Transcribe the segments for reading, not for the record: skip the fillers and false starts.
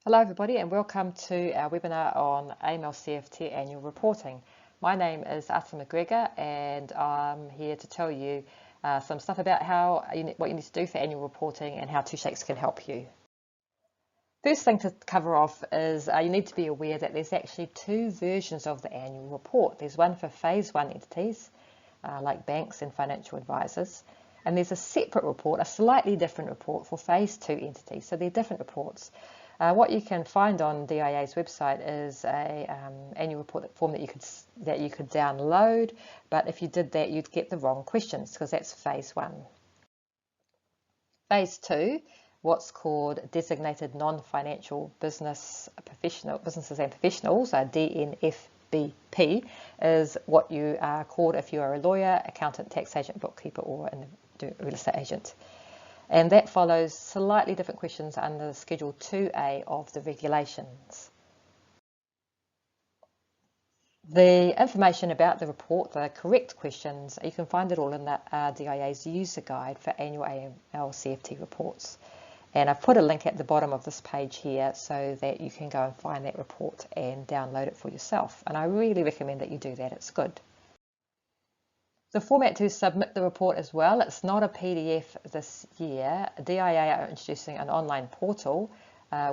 Hello everybody and welcome to our webinar on AML CFT Annual Reporting. My name is Asa McGregor and I'm here to tell you some stuff about what you need to do for annual reporting and how 2Shakes can help you. First thing to cover off is you need to be aware that there's actually two versions of the annual report. There's one for Phase 1 entities like banks and financial advisors, and there's a separate report, a slightly different report for Phase 2 entities. So they're different reports. What you can find on DIA's website is a annual report form that you could download, but if you did that you'd get the wrong questions because that's Phase 1. Phase 2, what's called Designated Non-Financial Businesses and Professionals, DNFBP, is what you are called if you are a lawyer, accountant, tax agent, bookkeeper, or a real estate agent. And that follows slightly different questions under Schedule 2A of the regulations. The information about the report, the correct questions, you can find it all in the DIA's user guide for annual AML CFT reports. And I've put a link at the bottom of this page here so that you can go and find that report and download it for yourself. And I really recommend that you do that, it's good. The format to submit the report as well, it's not a PDF this year. DIA are introducing an online portal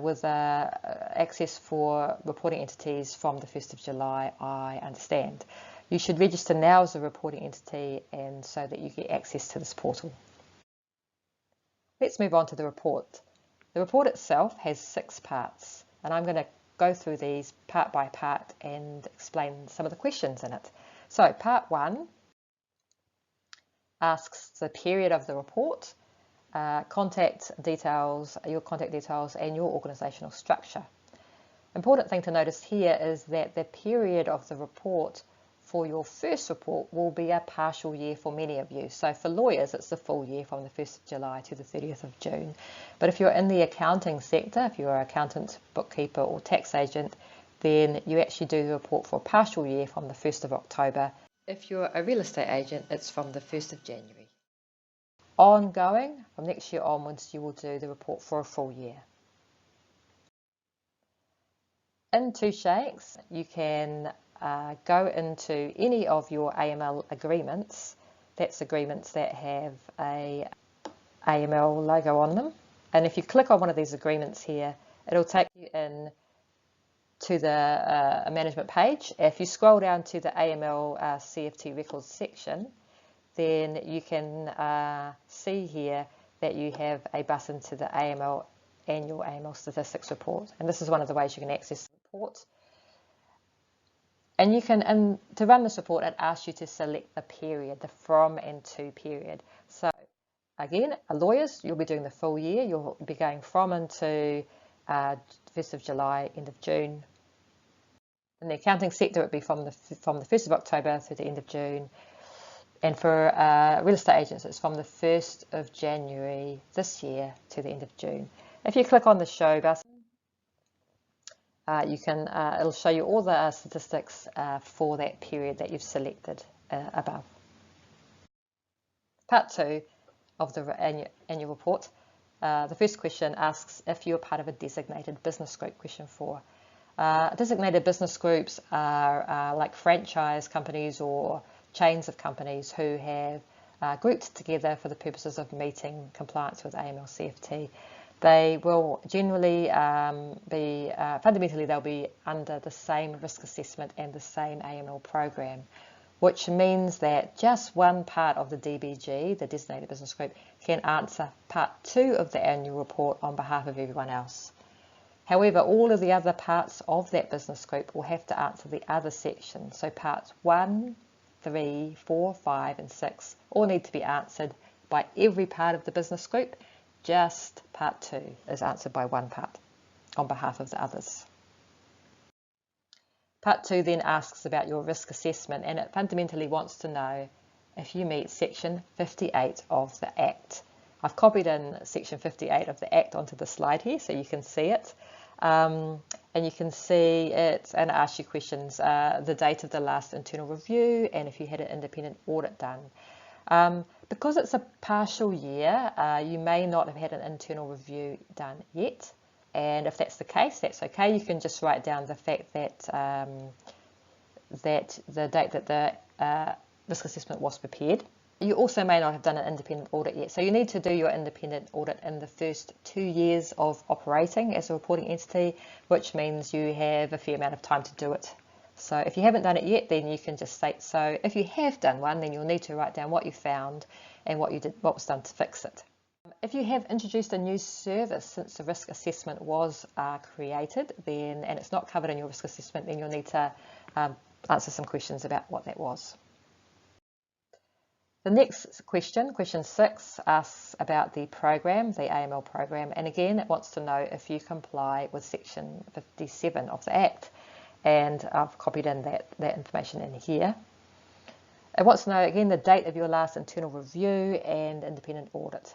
with access for reporting entities from the 1st of July, I understand. You should register now as a reporting entity and so that you get access to this portal. Let's move on to the report. The report itself has 6 parts, and I'm going to go through these part by part and explain some of the questions in it. So part 1 asks the period of the report, your contact details, and your organisational structure. Important thing to notice here is that the period of the report for your first report will be a partial year for many of you. So for lawyers, it's the full year from the 1st of July to the 30th of June. But if you're in the accounting sector, if you're an accountant, bookkeeper, or tax agent, then you actually do the report for a partial year from the 1st of October. If you're a real estate agent, it's from the 1st of January. Ongoing, from next year onwards, you will do the report for a full year. In 2Shakes, you can go into any of your AML agreements. That's agreements that have a AML logo on them. And if you click on one of these agreements here, it'll take you in to the management page. If you scroll down to the AML CFT records section, then you can see here that you have a button to the Annual AML Statistics Report. And this is one of the ways you can access the report. And you can, to run this report, it asks you to select the period, the from and to period. So again, lawyers, you'll be doing the full year. You'll be going from and to 1st of July, end of June. In the accounting sector, it would be from the 1st of October through the end of June. And for real estate agents, it's from the 1st of January this year to the end of June. If you click on the show button, it'll show you all the statistics for that period that you've selected above. Part 2 of the annual report. The first question asks if you're part of a designated business group. Question 4. Designated business groups are like franchise companies or chains of companies who have grouped together for the purposes of meeting compliance with AML CFT. They will generally fundamentally they'll be under the same risk assessment and the same AML program, which means that just one part of the DBG, the designated business group, can answer part 2 of the annual report on behalf of everyone else. However, all of the other parts of that business group will have to answer the other sections. So parts 1, 3, 4, 5 and 6 all need to be answered by every part of the business group. Just part 2 is answered by one part on behalf of the others. Part 2 then asks about your risk assessment, and it fundamentally wants to know if you meet section 58 of the Act. I've copied in section 58 of the Act onto the slide here so you can see it. And you can see it, and it asks you questions, the date of the last internal review and if you had an independent audit done. Because it's a partial year, you may not have had an internal review done yet, And if that's the case, that's okay. You can just write down the fact that that the date that the risk assessment was prepared. You also may not have done an independent audit yet. So you need to do your independent audit in the first 2 years of operating as a reporting entity, which means you have a fair amount of time to do it. So if you haven't done it yet, then you can just state so. If you have done one, then you'll need to write down what you found and what was done to fix it. If you have introduced a new service since the risk assessment was created, and it's not covered in your risk assessment, then you'll need to answer some questions about what that was. The next question, question 6, asks about the program, the AML program, and again it wants to know if you comply with section 57 of the Act, and I've copied in that information in here. It wants to know again the date of your last internal review and independent audit.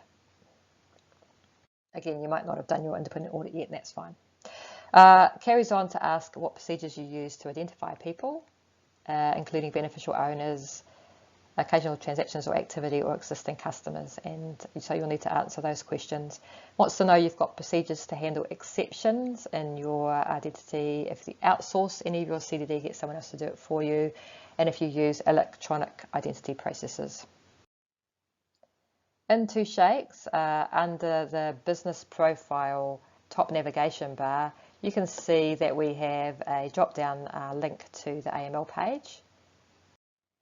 Again, you might not have done your independent audit yet, and that's fine. Carries on to ask what procedures you use to identify people, including beneficial owners, occasional transactions or activity, or existing customers, and so you'll need to answer those questions. Wants to know you've got procedures to handle exceptions in your identity, if you outsource any of your CDD, get someone else to do it for you, and if you use electronic identity processes. In 2Shakes, under the business profile top navigation bar, you can see that we have a drop-down link to the AML page.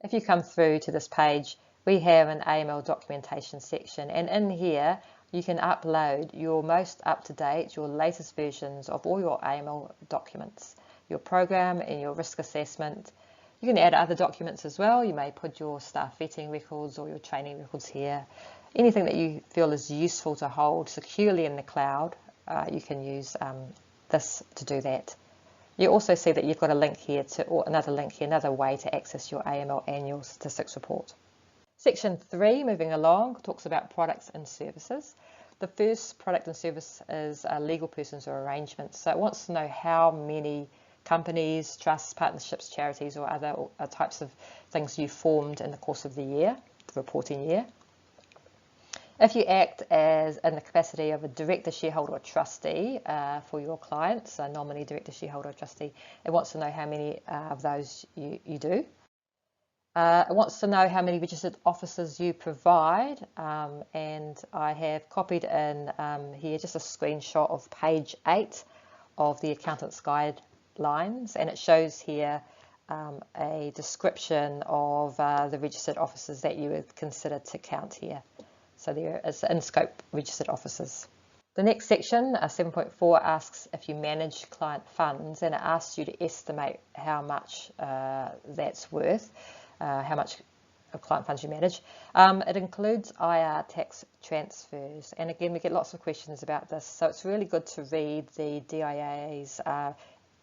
If you come through to this page, we have an AML documentation section, and in here you can upload your most up-to-date, your latest versions of all your AML documents, your program and your risk assessment. You can add other documents as well. You may put your staff vetting records or your training records here. Anything that you feel is useful to hold securely in the cloud, you can use this to do that. You also see that you've got a link here or another link here, another way to access your AML Annual Statistics Report. Section 3, moving along, talks about products and services. The first product and service is legal persons or arrangements. So it wants to know how many companies, trusts, partnerships, charities, or other types of things you formed in the course of the year, the reporting year. If you act as in the capacity of a director, shareholder, or trustee for your clients, a nominee, director, shareholder, or trustee, it wants to know how many of those you do. It wants to know how many registered officers you provide, and I have copied in here just a screenshot of page 8 of the Accountant's Guidelines, and it shows here a description of the registered officers that you would consider to count here. So there is in-scope registered officers. The next section, 7.4, asks if you manage client funds, and it asks you to estimate how much that's worth, how much of client funds you manage. It includes IR tax transfers, and again we get lots of questions about this, so it's really good to read the DIA's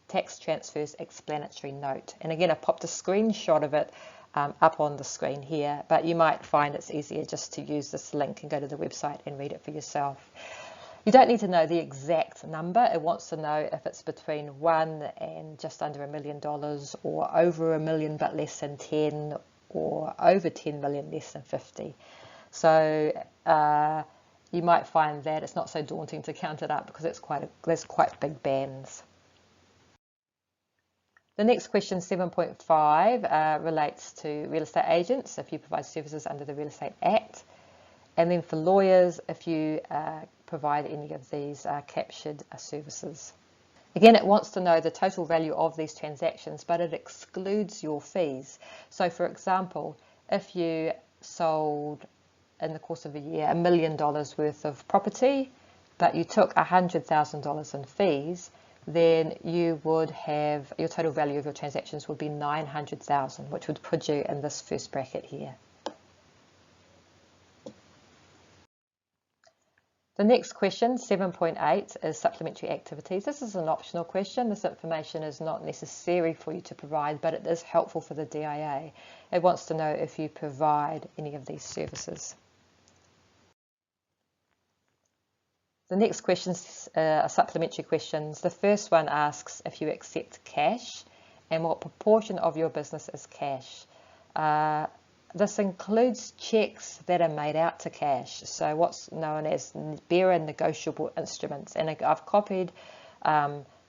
tax transfers explanatory note. And again, I popped a screenshot of it up on the screen here, but you might find it's easier just to use this link and go to the website and read it for yourself. You don't need to know the exact number. It wants to know if it's between 1 and just under $1 million, or over $1 million but less than 10, or over 10 million less than 50. So you might find that it's not so daunting to count it up because there's quite big bands. The next question, 7.5, relates to real estate agents, if you provide services under the Real Estate Act. And then for lawyers, if you provide any of these captured services. Again, it wants to know the total value of these transactions, but it excludes your fees. So for example, if you sold in the course of a year $1 million worth of property, but you took $100,000 in fees, then you would have, your total value of your transactions would be $900,000, which would put you in this first bracket here. The next question, 7.8, is supplementary activities. This is an optional question. This information is not necessary for you to provide, but it is helpful for the DIA. It wants to know if you provide any of these services. The next questions are supplementary questions. The first one asks if you accept cash and what proportion of your business is cash. This includes checks that are made out to cash, so what's known as bearer negotiable instruments. And I've copied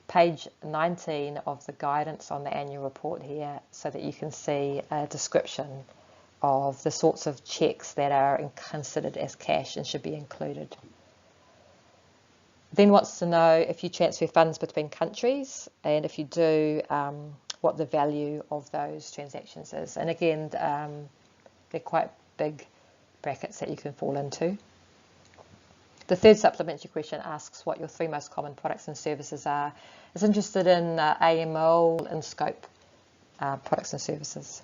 page 19 of the guidance on the annual report here so that you can see a description of the sorts of checks that are considered as cash and should be included. Then wants to know if you transfer funds between countries, and if you do, what the value of those transactions is. And again, they're quite big brackets that you can fall into. The third supplementary question asks what your 3 most common products and services are. It's interested in AML and scope products and services.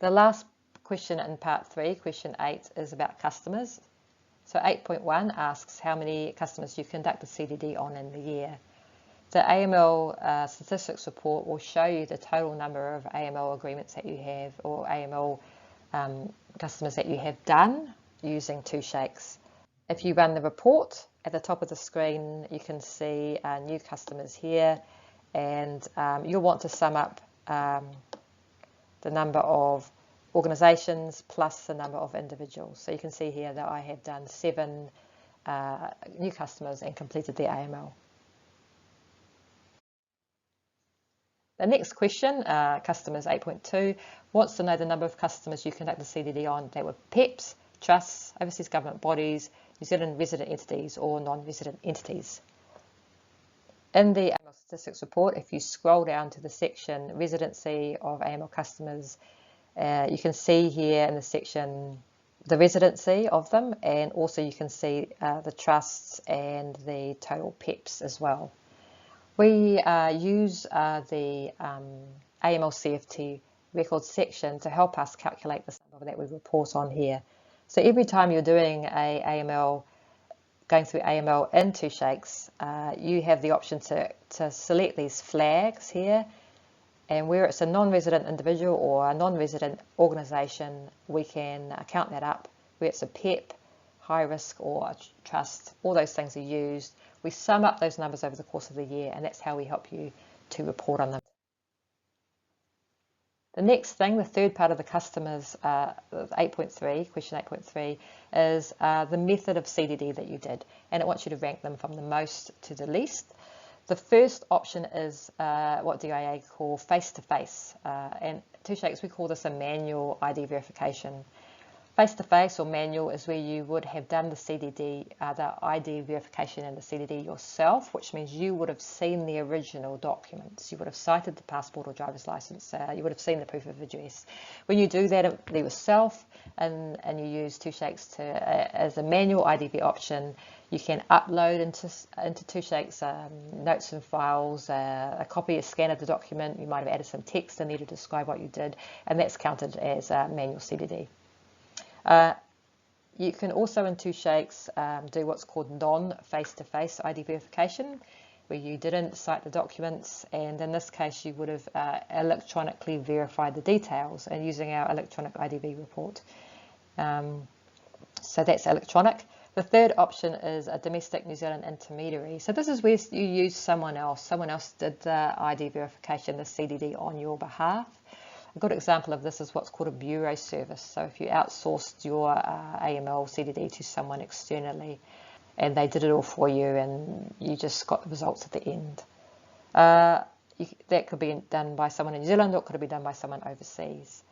The last question in part 3, question 8, is about customers. So 8.1 asks how many customers you conduct a CDD on in the year. The AML statistics report will show you the total number of AML agreements that you have, or AML customers that you have done using 2Shakes. If you run the report, at the top of the screen you can see new customers here, and you'll want to sum up the number of organisations plus the number of individuals. So you can see here that I have done 7 new customers and completed the AML. The next question, customers 8.2, wants to know the number of customers you conduct the CDD on that were PEPs, trusts, overseas government bodies, New Zealand resident entities or non-resident entities. In the AML statistics report, if you scroll down to the section residency of AML customers, you can see here in the section the residency of them, and also you can see the trusts and the total PEPs as well. We use the AML CFT records section to help us calculate this number that we report on here. So every time you're doing a AML, going through AML in 2Shakes, you have the option to select these flags here, and where it's a non-resident individual or a non-resident organisation, we can count that up. Where it's a PEP, high risk or a trust, all those things are used. We sum up those numbers over the course of the year, and that's how we help you to report on them. The next thing, the third part of the customers, 8.3, question 8.3, is the method of CDD that you did, and it wants you to rank them from the most to the least. The first option is what DIA call face-to-face, and 2Shakes, we call this a manual ID verification. Face-to-face or manual is where you would have done the CDD, the ID verification in the CDD yourself, which means you would have seen the original documents. You would have cited the passport or driver's license. You would have seen the proof of address. When you do that yourself and you use 2Shakes as a manual IDV option, you can upload into 2Shakes notes and files, a copy, a scan of the document. You might have added some text in there to describe what you did, and that's counted as a manual CDD. You can also in 2Shakes do what's called non-face-to-face ID verification, where you didn't cite the documents, and in this case you would have electronically verified the details and using our electronic IDV report. So that's electronic. The third option is a domestic New Zealand intermediary. So this is where you use someone else. Someone else did the ID verification, the CDD, on your behalf. A good example of this is what's called a bureau service. So if you outsourced your AML CDD to someone externally and they did it all for you and you just got the results at the end. That could be done by someone in New Zealand, or it could be done by someone overseas.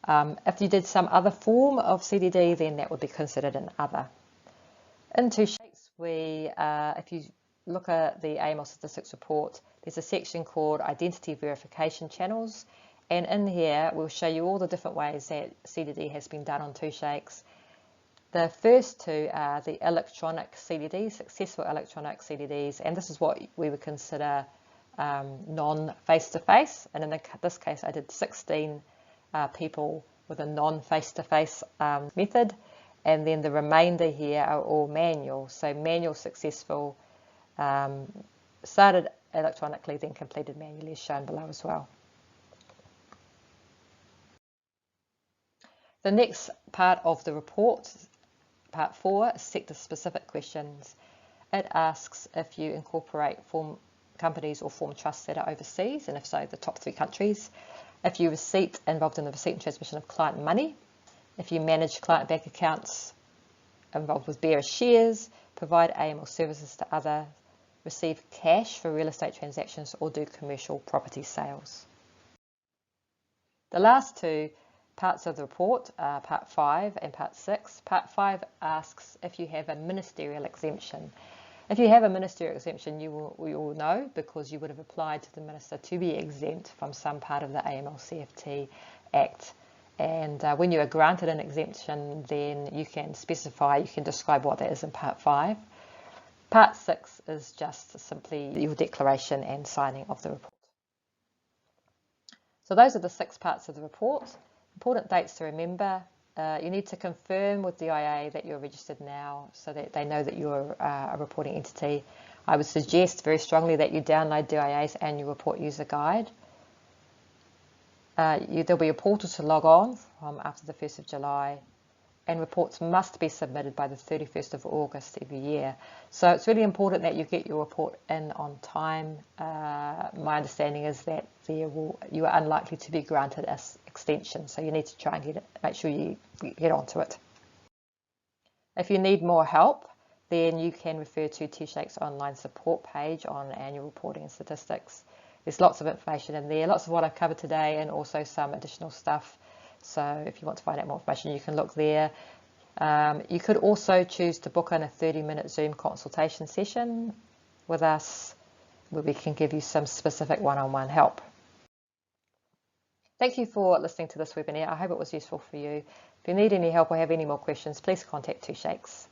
If you did some other form of CDD, then that would be considered an other. In 2Shakes, if you look at the AML statistics report, there's a section called Identity Verification Channels. And in here, we'll show you all the different ways that CDD has been done on 2Shakes. The first two are the electronic CDDs, successful electronic CDDs, and this is what we would consider non-face-to-face. And in this case, I did 16 people with a non-face-to-face method, and then the remainder here are all manual. So manual successful, started electronically, then completed manually, as shown below as well. The next part of the report, part 4, is sector-specific questions. It asks if you incorporate companies or form trusts that are overseas, and if so, the top 3 countries. if you involved in the receipt and transmission of client money, if you manage client bank accounts involved with bearer shares, provide AML services to others, receive cash for real estate transactions, or do commercial property sales. The last two parts of the report are Part 5 and Part 6. Part 5 asks if you have a ministerial exemption. If you have a ministerial exemption, we all know because you would have applied to the Minister to be exempt from some part of the AML CFT Act. And when you are granted an exemption, then you can describe what that is in Part 5. Part 6 is just simply your declaration and signing of the report. So those are the 6 parts of the report. Important dates to remember. You need to confirm with the IA that you're registered now so that they know that you're a reporting entity. I would suggest very strongly that you download the IA's Annual Report User Guide. There'll be a portal to log on from after the 1st of July, and reports must be submitted by the 31st of August every year. So it's really important that you get your report in on time. My understanding is that you are unlikely to be granted an extension, so you need to try and make sure you get onto it. If you need more help, then you can refer to 2Shakes' online support page on annual reporting and statistics. There's lots of information in there, lots of what I've covered today, and also some additional stuff. So if you want to find out more information, you can look there. You could also choose to book in a 30-minute Zoom consultation session with us where we can give you some specific one-on-one help. Thank you for listening to this webinar. I hope it was useful for you. If you need any help or have any more questions, please contact 2Shakes.